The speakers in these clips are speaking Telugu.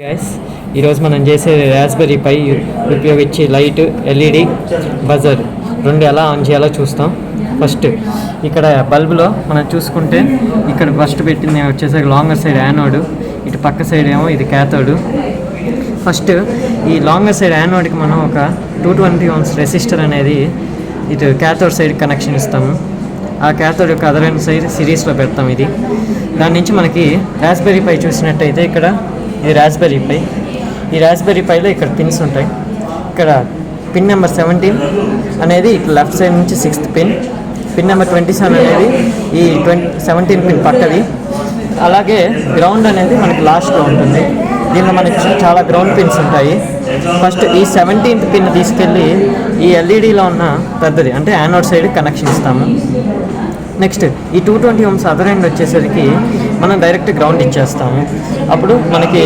గైస్ ఈరోజు మనం చేసే రాస్బెర్రీ పై ఉపయోగించి లైట్ ఎల్ఈడి బజర్ రెండు ఎలా ఆన్ చేయాలో చూస్తాం. ఫస్ట్ ఇక్కడ బల్బులో మనం చూసుకుంటే ఇక్కడ ఫస్ట్ పెట్టింది వచ్చేసరికి లాంగర్ సైడ్ యానోడ్, ఇటు పక్క సైడ్ ఏమో ఇది క్యాథోడ్. ఫస్ట్ ఈ లాంగర్ సైడ్ యానోడ్కి మనం ఒక 220 ohms రెసిస్టర్ అనేది ఇటు క్యాథోడ్ సైడ్ కనెక్షన్ ఇస్తాము. ఆ క్యాథోడ్ యొక్క అదర్ ఎండ్ సైడ్ సిరీస్లో పెడతాం. ఇది దాని నుంచి మనకి రాస్బెర్రీ పై చూసినట్టయితే ఇక్కడ ఇది రాస్బెర్రీ పై. ఈ రాస్బెర్రీ పైలో ఇక్కడ పిన్స్ ఉంటాయి. ఇక్కడ పిన్ నెంబర్ 17 అనేది ఇట్లా లెఫ్ట్ సైడ్ నుంచి 6th పిన్, పిన్ నెంబర్ 27 అనేది ఈ 17 పిన్ పక్కది. అలాగే గ్రౌండ్ అనేది మనకి లాస్ట్లో ఉంటుంది. దీనిలో మనకి చాలా గ్రౌండ్ పిన్స్ ఉంటాయి. ఫస్ట్ ఈ 17th పిన్ తీసుకెళ్ళి ఈ ఎల్ఈడిలో ఉన్న పెద్దది అంటే యానోడ్ సైడ్ కనెక్షన్ ఇస్తాము. నెక్స్ట్ ఈ 220 ohms అదర్ ఎండ్ వచ్చేసరికి మనం డైరెక్ట్ గ్రౌండ్ ఇచ్చేస్తాము. అప్పుడు మనకి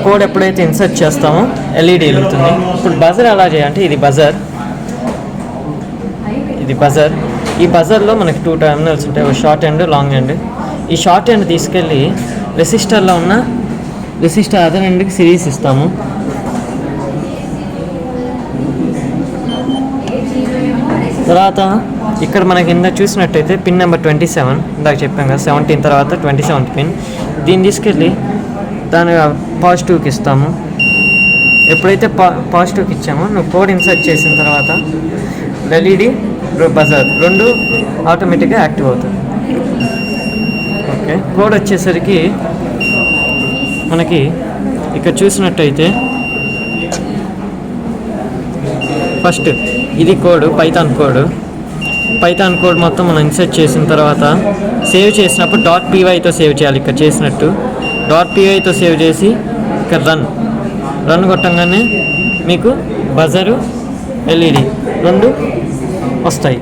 కోడ్ ఎప్పుడైతే ఇన్సర్ట్ చేస్తామో ఎల్ఈడి వెలుగుతుంది. ఇప్పుడు బజర్ ఎలా చేయాలంటే ఇది బజర్, ఇది బజర్. ఈ బజర్లో మనకి 2 టెర్మినల్స్ ఉంటాయి, ఒక షార్ట్ ఎండ్, లాంగ్ ఎండ్. ఈ షార్ట్ ఎండ్ తీసుకెళ్ళి రెసిస్టర్లో ఉన్న రెసిస్టర్ అదర్ ఎండ్కి సిరీస్ ఇస్తాము. తర్వాత ఇక్కడ మనకి కింద చూసినట్టయితే పిన్ నెంబర్ 27 ఇందాక చెప్పాం కదా, 17 తర్వాత 27th పిన్. దీన్ని తీసుకెళ్ళి దాని పాజిటివ్కి ఇస్తాము. ఎప్పుడైతే పాజిటివ్కి ఇచ్చామో నువ్వు కోడ్ ఇన్సర్ట్ చేసిన తర్వాత ఎల్ఈడి బజర్ రెండు ఆటోమేటిక్గా యాక్టివ్ అవుతుంది. ఓకే, కోడ్ వచ్చేసరికి మనకి ఇక్కడ చూసినట్టయితే ఫస్ట్ ఇది కోడ్ పైథాన్ కోడ్ మొత్తం మనం ఇన్సర్ట్ చేసిన తర్వాత సేవ్ చేసినప్పుడు .pyతో సేవ్ చేయాలి. ఇక్కడ చేసినట్టు .pyతో సేవ్ చేసి ఇక్కడ రన్ కొట్టంగానే మీకు బజరు ఎల్ఈడి రెండు వస్తాయి.